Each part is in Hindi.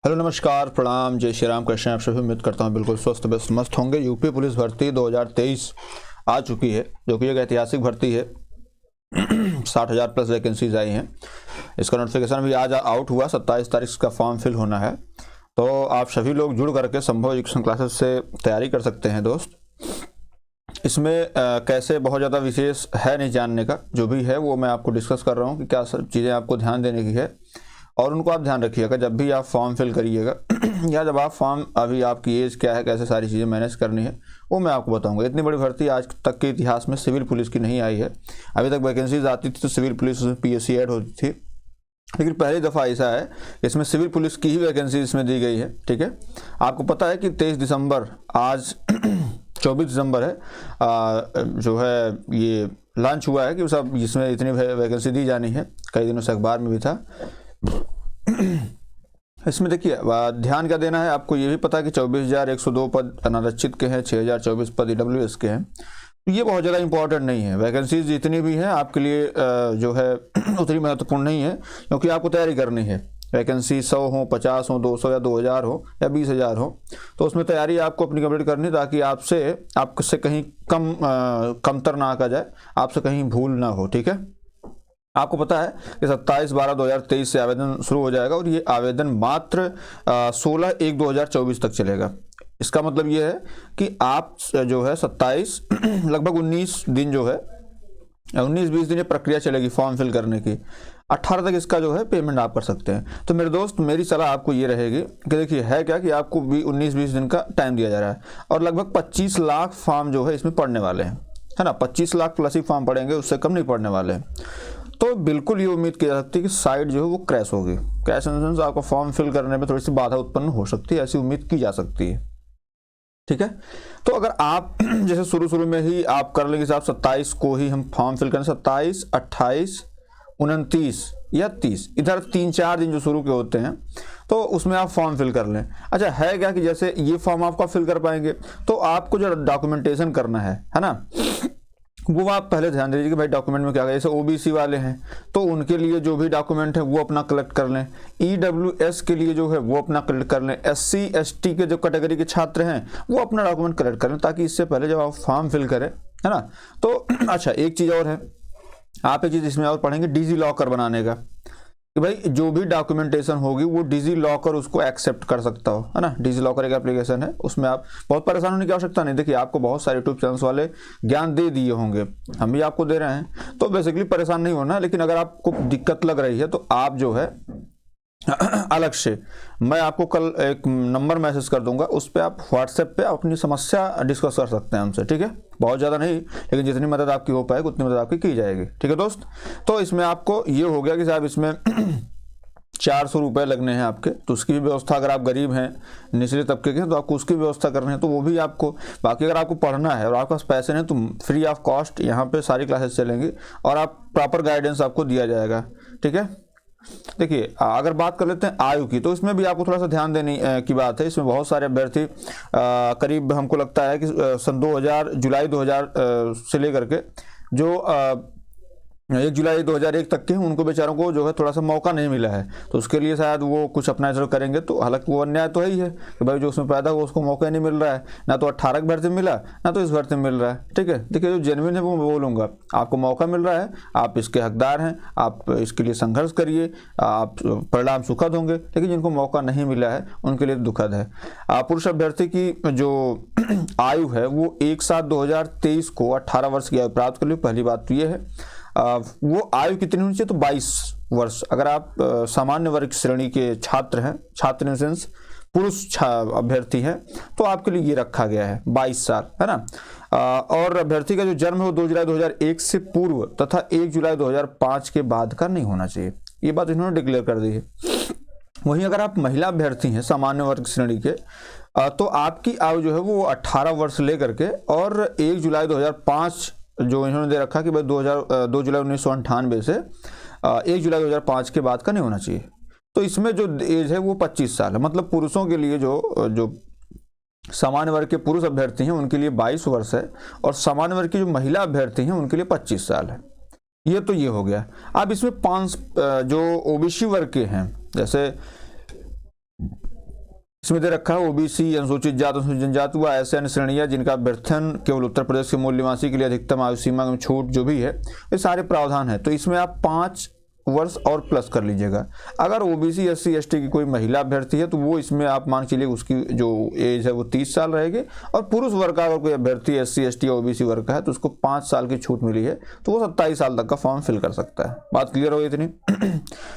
हेलो नमस्कार प्रणाम जय श्री राम कृष्ण। आप सभी उम्मीद करता हूँ बिल्कुल स्वस्थ बेस्ट मस्त होंगे। यूपी पुलिस भर्ती 2023 आ चुकी है, जो कि एक ऐतिहासिक भर्ती है। 60,000 प्लस वैकेंसीज आई हैं। इसका नोटिफिकेशन भी आज आउट हुआ। 27 तारीख का फॉर्म फिल होना है, तो आप सभी लोग जुड़ करके संभव एजुकेशन क्लासेस से तैयारी कर सकते हैं दोस्त। इसमें कैसे बहुत ज़्यादा विशेष है नहीं जानने का, जो भी है वो मैं आपको डिस्कस कर रहा हूँ कि क्या सब चीज़ें आपको ध्यान देने की है, और उनको आप ध्यान रखिएगा जब भी आप फॉर्म फिल करिएगा या जब आप फॉर्म, अभी आपकी एज क्या है, कैसे सारी चीज़ें मैनेज करनी है, वो मैं आपको बताऊंगा। इतनी बड़ी भर्ती आज तक के इतिहास में सिविल पुलिस की नहीं आई है। अभी तक वैकेंसीज आती थी तो सिविल पुलिस पीएससी ऐड होती थी, लेकिन पहली दफ़ा ऐसा है इसमें सिविल पुलिस की ही वैकेंसी इसमें दी गई है। ठीक है, आपको पता है कि 23 दिसंबर, आज 24 दिसंबर है, जो है ये लॉन्च हुआ है कि सब इसमें इतनी वैकेंसी दी जानी है। कई दिनों से अखबार में भी था। इसमें देखिए ध्यान क्या देना है आपको, ये भी पता है कि 24,102 पद अनारक्षित के हैं, 6,024 पद ईडब्ल्यूएस के हैं। तो ये बहुत ज़्यादा इंपॉर्टेंट नहीं है। वैकेंसीज जितनी भी हैं आपके लिए जो है उतनी महत्वपूर्ण नहीं है, क्योंकि आपको तैयारी करनी है। वैकेंसी 100 हो, 50 हो, 200 या 2,000 हो या 20,000 हो, तो उसमें तैयारी आपको अपनी कंप्लीट करनी, ताकि आपसे कहीं कमतर ना आका जाए, आपसे कहीं भूल ना हो। ठीक है, आपको पता है कि 27/12/2023 से आवेदन शुरू हो जाएगा, और ये आवेदन मात्र 16/1/2024 तक चलेगा। इसका मतलब ये है कि आप जो है 27 लगभग 19 दिन जो है 19-20 दिन ये प्रक्रिया चलेगी फॉर्म फिल करने की। 18 तक इसका जो है पेमेंट आप कर सकते हैं। तो मेरे दोस्त, मेरी सलाह आपको ये रहेगी कि देखिए है क्या कि आपको 19-20 दिन का टाइम दिया जा रहा है, और लगभग 25 लाख फॉर्म जो है इसमें पढ़ने वाले हैं, है ना। 25 लाख प्लस ही फॉर्म पढ़ेंगे, उससे कम नहीं पढ़ने वाले हैं। तो बिल्कुल ये उम्मीद की जा सकती है कि साइट जो है वो क्रैश होगी। क्रैश इन द सेंस आपको फॉर्म फिल करने में थोड़ी सी बाधा उत्पन्न हो सकती है, ऐसी उम्मीद की जा सकती है। ठीक है, तो अगर आप जैसे शुरू में ही आप कर लेंगे, आप 27 को ही हम फॉर्म फिल करें, 27, 28, 29 या 30, इधर 3-4 दिन जो शुरू के होते हैं, तो उसमें आप फॉर्म फिल कर लें। अच्छा है क्या कि जैसे ये फॉर्म आपका फिल कर पाएंगे, तो आपको जो डॉक्यूमेंटेशन करना है ना, वो आप पहले ध्यान दीजिए कि भाई डॉक्यूमेंट में क्या है। जैसे ओबीसी वाले हैं तो उनके लिए जो भी डॉक्यूमेंट है वो अपना कलेक्ट कर लें। ईडब्ल्यूएस के लिए जो है वो अपना कलेक्ट कर लें। एससी एसटी के जो कैटेगरी के छात्र हैं वो अपना डॉक्यूमेंट कलेक्ट करें, ताकि इससे पहले जब आप फॉर्म फिल करें, है ना। तो अच्छा, एक चीज़ और है, आप एक चीज़ इसमें और पढ़ेंगे, डिजी लॉकर बनाने का, कि भाई जो भी डॉक्यूमेंटेशन होगी वो डिजी लॉकर उसको एक्सेप्ट कर सकता हो, है ना। डिजी लॉकर एक एप्लीकेशन है, उसमें आप बहुत परेशान होने की आवश्यकता नहीं। देखिए आपको बहुत सारे यूट्यूब चैनल्स वाले ज्ञान दे दिए होंगे, हम भी आपको दे रहे हैं, तो बेसिकली परेशान नहीं होना। लेकिन अगर आपको दिक्कत लग रही है तो आप जो है अलग से, मैं आपको कल एक नंबर मैसेज कर दूंगा, उस पर आप व्हाट्सएप पे अपनी समस्या डिस्कस कर सकते हैं हमसे। ठीक है, बहुत ज़्यादा नहीं, लेकिन जितनी मदद आपकी हो पाएगी उतनी मदद आपकी की जाएगी। ठीक है दोस्त, तो इसमें आपको ये हो गया कि साहब इसमें 400 रुपये लगने हैं आपके, तो उसकी भी व्यवस्था, अगर आप गरीब हैं, निचले तबके के हैं, तो आपको उसकी व्यवस्था करनी है, तो वो भी आपको। बाकी अगर आपको पढ़ना है और आपके पास पैसे नहीं, तो फ्री ऑफ कॉस्ट यहाँ पे सारी क्लासेस चलेंगी, और आप प्रॉपर गाइडेंस आपको दिया जाएगा। ठीक है, देखिए अगर बात कर लेते हैं आयु की, तो इसमें भी आपको थोड़ा सा ध्यान देने की बात है। इसमें बहुत सारे अभ्यर्थी करीब हमको लगता है कि सन 2000 जुलाई 2000 से लेकर के जो 1 जुलाई 2001 तक के हैं, उनको बेचारों को जो है थोड़ा सा मौका नहीं मिला है, तो उसके लिए शायद वो कुछ अपना ऐसा करेंगे। तो हालांकि वो अन्याय तो है ही है कि भाई जो उसमें पैदा हुआ उसको मौका ही नहीं मिल रहा है, ना तो 18 की भर्ती में मिला, ना तो इस भर्ती में मिल रहा है। ठीक है, देखिए जो जेन्युइन है वो मैं बोलूँगा, आपको मौका मिल रहा है, आप इसके हकदार हैं, आप इसके लिए संघर्ष करिए, आप परिणाम सुखद होंगे। लेकिन जिनको मौका नहीं मिला है उनके लिए दुखद है। पुरुष अभ्यर्थी की जो आयु है वो 1/7/2023 को 18 वर्ष की आयु प्राप्त कर ली। पहली बात तो ये है, वो आयु कितनी होनी चाहिए, तो 22 वर्ष। अगर आप सामान्य वर्ग श्रेणी के छात्र हैं, छात्र इन सेंस पुरुष अभ्यर्थी हैं, तो आपके लिए ये रखा गया है 22 साल, है ना। और अभ्यर्थी का जो जन्म है वो 2 जुलाई 2001 से पूर्व तथा 1 जुलाई 2005 के बाद का नहीं होना चाहिए। ये बात इन्होंने डिक्लेयर कर दी है। वहीं अगर आप महिला अभ्यर्थी हैं सामान्य वर्ग श्रेणी के, तो आपकी आयु जो है वो 18 वर्ष लेकर के, और 1 जुलाई 2005 जो इन्होंने दे रखा कि भाई 2 जुलाई 1998 से 1 जुलाई 2005 के बाद का नहीं होना चाहिए। तो इसमें जो एज है वो 25 साल है। मतलब पुरुषों के लिए जो सामान्य वर्ग के पुरुष अभ्यर्थी हैं उनके लिए 22 वर्ष है, और सामान्य वर्ग की जो महिला अभ्यर्थी हैं उनके लिए 25 साल है। ये तो ये हो गया। अब इसमें 5 जो ओबीसी वर्ग के हैं, जैसे इसमें दे रखा है ओबीसी, अनुसूचित जाति, अनुसूचित जनजाति व ऐसे अन्य श्रेणियां जिनका अभ्यर्थन केवल उत्तर प्रदेश के मूल निवासी के लिए अधिकतम आयु सीमा में छूट जो भी है, ये सारे प्रावधान है। तो इसमें आप 5 वर्ष और प्लस कर लीजिएगा। अगर ओबीसी एससी एसटी की कोई महिला अभ्यर्थी है तो वो इसमें आप मान चलिए उसकी जो एज है वो 30 साल रहेगी, और पुरुष वर्ग का अगर कोई अभ्यर्थी एससी एसटी या ओबीसी वर्ग का है तो उसको 5 साल की छूट मिली है, तो वो 27 साल तक का फॉर्म फिल कर सकता है। बात क्लियर हो गई इतनी?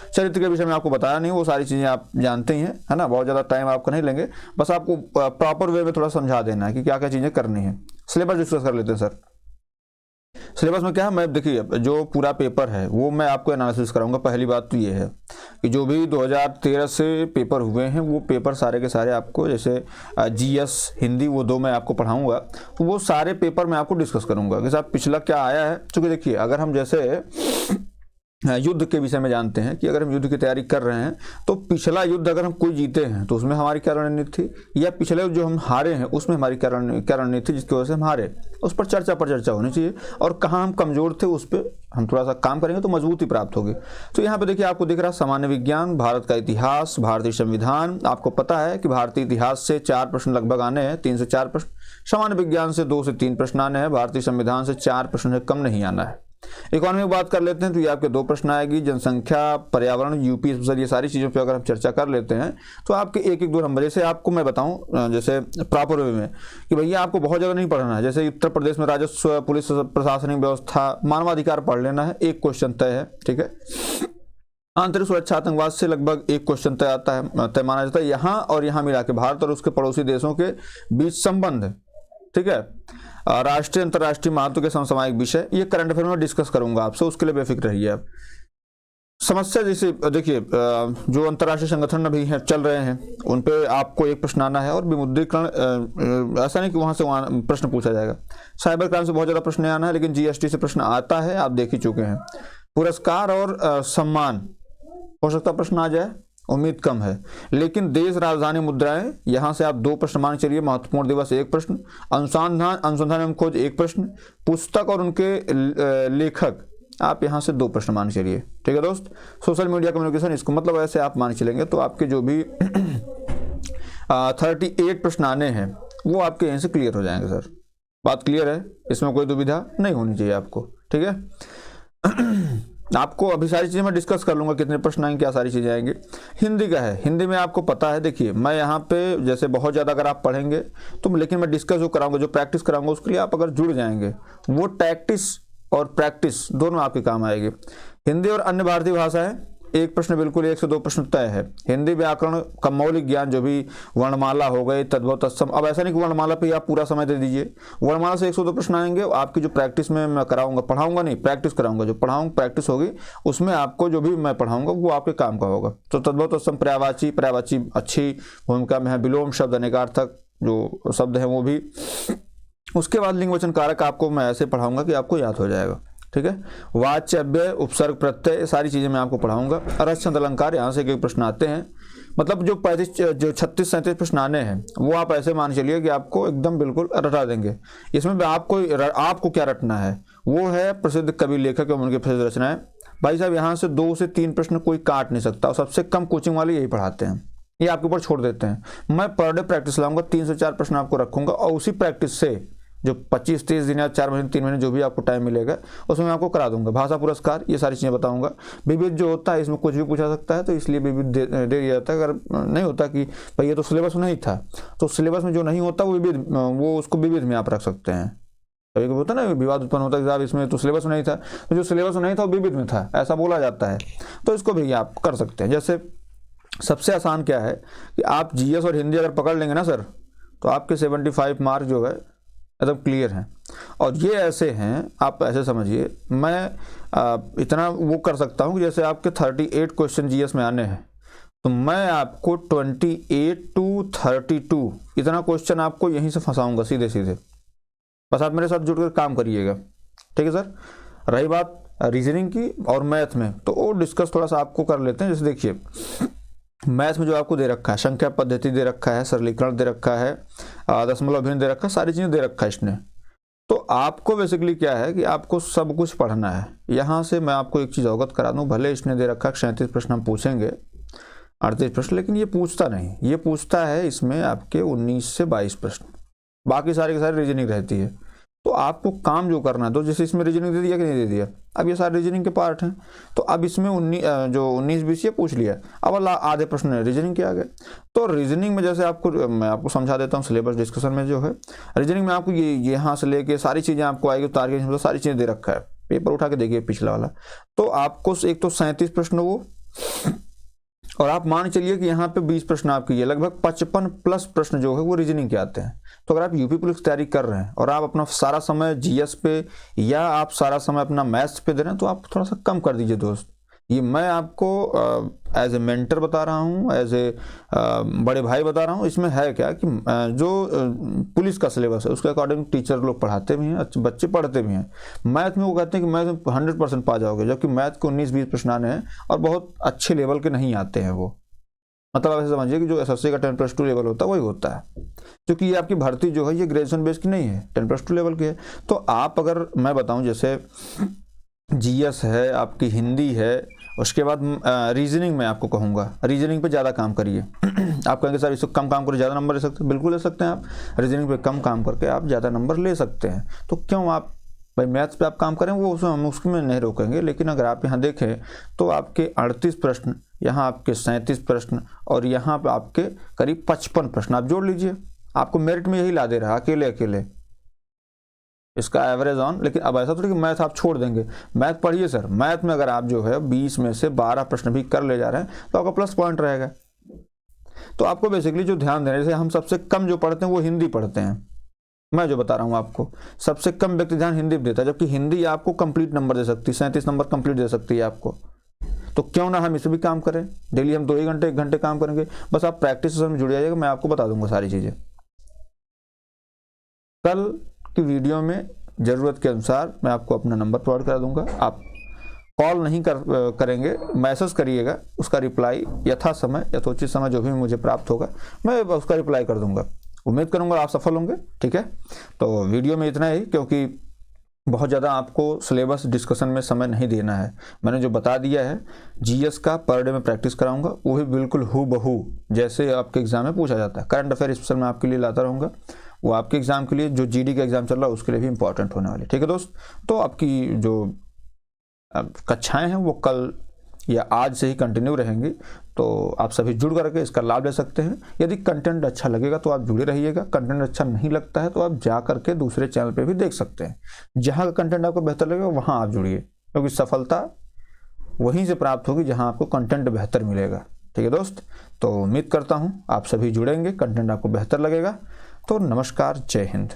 चरित्र के विषय में आपको बताया नहीं, वो सारी चीज़ें आप जानते ही हैं, है ना। बहुत ज़्यादा टाइम आपका नहीं लेंगे, बस आपको प्रॉपर वे में थोड़ा समझा देना है कि क्या क्या चीज़ें करनी है। सिलेबस डिस्कस कर लेते हैं सर। सिलेबस में क्या है, मैं देखिए जो पूरा पेपर है वो मैं आपको एनालिसिस कराऊंगा। पहली बात तो ये है कि जो भी 2013 से पेपर हुए हैं वो पेपर सारे के सारे आपको, जैसे जीएस हिंदी, वो 2 मैं आपको पढ़ाऊंगा, तो वो सारे पेपर मैं आपको डिस्कस करूंगा कि साहब पिछला क्या आया है। क्योंकि देखिए अगर हम जैसे युद्ध के विषय में जानते हैं कि अगर हम युद्ध की तैयारी कर रहे हैं तो पिछला युद्ध अगर हम कोई जीते हैं तो उसमें हमारी क्या रणनीति थी, या पिछले जो हम हारे हैं उसमें हमारी क्या रणनीति थी जिसकी वजह से हम हारे, उस पर चर्चा होनी चाहिए। और कहाँ हम कमजोर थे उस पर हम थोड़ा सा काम करेंगे तो मजबूती प्राप्त होगी। तो यहाँ पे देखिए आपको दिख रहा है सामान्य विज्ञान, भारत का इतिहास, भारतीय संविधान। आपको पता है कि भारतीय इतिहास से 4 प्रश्न लगभग आने हैं, 3 से 4 प्रश्न। सामान्य विज्ञान से 2 से 3 प्रश्न आने हैं। भारतीय संविधान से 4 प्रश्न से कम नहीं आना है। इकोनॉमी की बात कर लेते हैं तो ये आपके 2 प्रश्न आएगी। जनसंख्या, पर्यावरण, यूपी स्पेशल, ये सारी चीज़ों पे अगर हम चर्चा कर लेते हैं तो आपके 1-1-2 नंबर। जैसे आपको मैं बताऊं जैसे प्रॉपर वे में कि भैया आपको बहुत ज़्यादा नहीं पढ़ना है। जैसे उत्तर प्रदेश में राजस्व, पुलिस, प्रशासनिक व्यवस्था, मानवाधिकार पढ़ लेना है, 1 क्वेश्चन तय है, ठीक है। आंतरिक सुरक्षा, आतंकवाद से लगभग 1 क्वेश्चन तय आता है, तय माना जाता है। यहाँ और यहाँ मिला के भारत और उसके पड़ोसी देशों के बीच संबंध, ठीक है। राष्ट्रीय अंतर्राष्ट्रीय महत्व के समसामयिक विषय, ये करंट अफेयर में डिस्कस करूंगा आपसे, उसके लिए बेफिक्र रहिए आप। समस्या जैसे देखिए जो अंतर्राष्ट्रीय संगठन अभी हैं चल रहे हैं उन पे आपको 1 प्रश्न आना है। और विमुद्रीकरण, ऐसा नहीं कि वहां से वहां प्रश्न पूछा जाएगा। साइबर क्राइम से बहुत ज्यादा प्रश्न आना है, लेकिन जीएसटी से प्रश्न आता है, आप देख ही चुके हैं। पुरस्कार और सम्मान हो सकता प्रश्न आ जाए, उम्मीद कम है। लेकिन देश राजधानी मुद्राएं, यहां से आप 2 प्रश्न मान चलिए। महत्वपूर्ण दिवस 1 प्रश्न। अनुसंधान एवं खोज 1 प्रश्न। पुस्तक और उनके लेखक, आप यहां से 2 प्रश्न मान चलिए, ठीक है दोस्त। सोशल मीडिया कम्युनिकेशन, इसको मतलब ऐसे आप मान चलेंगे तो आपके जो भी 38 प्रश्न आने हैं वो आपके यहीं से क्लियर हो जाएंगे सर। बात क्लियर है, इसमें कोई दुविधा नहीं होनी चाहिए आपको, ठीक है। आपको अभी सारी चीज़ें मैं डिस्कस कर लूँगा, कितने प्रश्न आएंगे, क्या सारी चीज़ें आएंगी। हिंदी का है, हिंदी में आपको पता है, देखिए मैं यहाँ पे जैसे बहुत ज़्यादा अगर आप पढ़ेंगे तो, लेकिन मैं डिस्कस जो कराऊंगा, जो प्रैक्टिस कराऊंगा उसके लिए आप अगर जुड़ जाएंगे, वो टैक्टिस और प्रैक्टिस दोनों आपके काम आएगी। हिंदी और अन्य भारतीय भाषाएं, 1 प्रश्न बिल्कुल, 1 से 2 प्रश्न तय है। हिंदी व्याकरण का मौलिक ज्ञान, जो भी वर्णमाला हो गई, तद्भव तत्सम। अब ऐसा नहीं कि वर्णमाला पे आप पूरा समय दे दीजिए, वर्णमाला से 1 से 2 प्रश्न आएंगे। आपकी जो प्रैक्टिस में मैं कराऊंगा, पढ़ाऊंगा नहीं, प्रैक्टिस कराऊंगा, जो पढ़ाऊंगा प्रैक्टिस होगी उसमें आपको जो भी मैं पढ़ाऊंगा वो आपके काम का होगा। तो तद्भव तत्सम, पर्यायवाची, पर्यायवाची अच्छी भूमिका में है। विलोम शब्द, अनेकार्थक जो शब्द है वो भी। उसके बाद लिंग वचन कारक आपको मैं ऐसे पढ़ाऊंगा कि आपको याद हो जाएगा, ठीक है। वाच्य, अव्यय, उपसर्ग, प्रत्यय, सारी चीजें मैं आपको पढ़ाऊंगा। रस, छंद, अलंकार, यहाँ से कई प्रश्न आते हैं। मतलब जो 36-37 प्रश्न आने हैं वो आप ऐसे मान चलिए कि आपको एकदम बिल्कुल रटा देंगे। इसमें आपको क्या रटना है, वो है प्रसिद्ध कवि, लेखक एवं उनकी प्रसिद्ध रचनाएं। भाई साहब यहाँ से 2 से 3 प्रश्न कोई काट नहीं सकता, और सबसे कम कोचिंग वाले यही पढ़ाते हैं, ये आपके ऊपर छोड़ देते हैं। मैं पर डे प्रैक्टिस लाऊंगा, 3 से 4 प्रश्न आपको रखूंगा, और उसी प्रैक्टिस से जो 25-30 दिन या 4 महीने 3 महीने जो भी आपको टाइम मिलेगा उसमें मैं आपको करा दूंगा। भाषा पुरस्कार, ये सारी चीज़ें बताऊंगा। विविध जो होता है इसमें कुछ भी पूछा सकता है, तो इसलिए विविध दे दिया जाता है। अगर नहीं होता कि भाई ये तो सिलेबस में नहीं था, तो सिलेबस में जो नहीं होता वो विविध, वो उसको विविध में आप रख सकते हैं। कभी कभी होता है ना विवाद उत्पन्न होता है कि साहब इसमें तो सिलेबस में नहीं था, तो जो सिलेबस में नहीं था वो विविध में था, ऐसा बोला जाता है। तो इसको भी आप कर सकते हैं। जैसे सबसे आसान क्या है कि आप जीएस और हिंदी अगर पकड़ लेंगे ना सर, तो आपके 75 मार्क जो है एकदम क्लियर हैं। और ये ऐसे हैं, आप ऐसे समझिए, मैं इतना वो कर सकता हूँ कि जैसे आपके 38 क्वेश्चन जीएस में आने हैं, तो मैं आपको 28 to 32 इतना क्वेश्चन आपको यहीं से फंसाऊंगा सीधे सीधे। बस आप मेरे साथ जुड़कर काम करिएगा, ठीक है सर। रही बात रीजनिंग की और मैथ में, तो वो डिस्कस थोड़ा सा आपको कर लेते हैं। जैसे देखिए मैथ में जो आपको दे रखा है, संख्या पद्धति दे रखा है, सरलीकरण दे रखा है, दशमलव भिन्न दे रखा है, सारी चीज़ें दे रखा है इसने। तो आपको बेसिकली क्या है कि आपको सब कुछ पढ़ना है। यहाँ से मैं आपको एक चीज़ अवगत करा दूँ, भले इसने दे रखा है 37 प्रश्न हम पूछेंगे, 38 प्रश्न, लेकिन ये पूछता नहीं, ये पूछता है इसमें आपके 19 से 22 प्रश्न, बाकी सारे के सारे रीजनिंग रहती है। तो आपको काम जो करना है, तो जैसे इसमें रीजनिंग दे दिया कि नहीं दे दिया, अब ये सारे रीजनिंग के पार्ट हैं, तो अब इसमें 19-20 ये पूछ लिया, अब आधे प्रश्न रीजनिंग के आ गए। तो रीजनिंग में जैसे मैं आपको समझा देता हूँ, सिलेबस डिस्कशन में जो है रीजनिंग में आपको ये यहाँ से लेके सारी चीज़ें आपको आएगी, टारगेट मतलब सारी चीज़ें दे रखा है, पेपर उठा के देखिए पिछला वाला। तो आपको एक तो 37 प्रश्न वो, और आप मान चलिए कि यहाँ पे 20 प्रश्न आपके, ये लगभग 55 प्लस प्रश्न जो है वो रीजनिंग के आते हैं। तो अगर आप यूपी पुलिस की तैयारी कर रहे हैं और आप अपना सारा समय जीएस पे या आप सारा समय अपना मैथ्स पे दे रहे हैं, तो आप थोड़ा सा कम कर दीजिए दोस्त। ये मैं आपको एज ए मेंटर बता रहा हूँ, एज ए बड़े भाई बता रहा हूँ। इसमें है क्या कि जो पुलिस का सिलेबस है उसके अकॉर्डिंग टीचर लोग पढ़ाते भी हैं, बच्चे पढ़ते भी हैं। मैथ में वो कहते हैं कि मैथ में 100% पा जाओगे, जबकि मैथ को 19-20 प्रश्न आने हैं और बहुत अच्छे लेवल के नहीं आते हैं वो। मतलब आप ऐसे समझिए कि जो एसएससी का 10+2 लेवल होता है वही होता है, क्योंकि ये आपकी भर्ती जो है ये ग्रेजुएशन बेस की नहीं है, 10+2 लेवल की है। तो आप अगर मैं बताऊं, जैसे जीएस है, आपकी हिंदी है, उसके बाद रीजनिंग में आपको कहूँगा रीजनिंग पे ज़्यादा काम करिए। आप कहेंगे सर इसको कम काम करके ज़्यादा नंबर ले सकते हैं, बिल्कुल ले सकते हैं आप। रीजनिंग पे कम काम करके आप ज़्यादा नंबर ले सकते हैं। तो क्यों आप भाई मैथ्स पे आप काम करें, वो हम उसमें नहीं रोकेंगे, लेकिन अगर आप यहाँ देखें तो आपके 38 प्रश्न, यहाँ आपके 37 प्रश्न और यहाँ पे आपके करीब 55 प्रश्न आप जोड़ लीजिए। आपको मेरिट में यही ला दे रहा है अकेले अकेले, इसका एवरेज ऑन। लेकिन अब ऐसा थोड़ी कि मैथ आप छोड़ देंगे, मैथ पढ़िए सर। मैथ में अगर आप जो है 20 में से 12 प्रश्न भी कर ले जा रहे हैं तो आपका प्लस पॉइंट रहेगा। तो आपको बेसिकली जो ध्यान देना है, जैसे हम सबसे कम जो पढ़ते हैं वो हिंदी पढ़ते हैं, मैं जो बता रहा हूँ आपको, सबसे कम व्यक्ति ध्यान हिंदी पे देता है, जबकि हिंदी आपको कंप्लीट नंबर दे सकती है, 37 नंबर कंप्लीट दे सकती है आपको। तो क्यों ना हम इसे भी काम करें, डेली हम 2 ही घंटे 1 घंटे काम करेंगे। बस आप प्रैक्टिस में जुड़ जाइएगा, मैं आपको बता दूंगा सारी चीज़ें। कल की वीडियो में ज़रूरत के अनुसार मैं आपको अपना नंबर प्रोवाइड करा दूंगा, आप कॉल नहीं करेंगे, मैसेज करिएगा, उसका रिप्लाई यथा समय यथोचित समय जो भी मुझे प्राप्त होगा मैं उसका रिप्लाई कर दूंगा। उम्मीद करूंगा आप सफल होंगे। ठीक है, तो वीडियो में इतना ही, क्योंकि बहुत ज़्यादा आपको सिलेबस डिस्कशन में समय नहीं देना है। मैंने जो बता दिया है, जीएस का पर डे में प्रैक्टिस कराऊंगा, वो भी बिल्कुल हूबहू जैसे आपके एग्जाम में पूछा जाता है। करंट अफेयर स्पेशल मैं आपके लिए लाता रहूँगा, वो आपके एग्जाम के लिए, जो जीडी का एग्जाम चल रहा है उसके लिए भी इंपॉर्टेंट होने वाली। ठीक है दोस्त, तो आपकी जो कक्षाएं हैं वो कल या आज से ही कंटिन्यू रहेंगी, तो आप सभी जुड़ करके इसका लाभ ले सकते हैं। यदि कंटेंट अच्छा लगेगा तो आप जुड़े रहिएगा, कंटेंट अच्छा नहीं लगता है तो आप जा करके दूसरे चैनल पे भी देख सकते हैं। जहाँ का कंटेंट आपको बेहतर लगेगा वहाँ आप जुड़िए, क्योंकि सफलता वहीं से प्राप्त होगी जहाँ आपको कंटेंट बेहतर मिलेगा। ठीक है दोस्त, तो उम्मीद करता हूँ आप सभी जुड़ेंगे, कंटेंट आपको बेहतर लगेगा। तो नमस्कार, जय हिंद।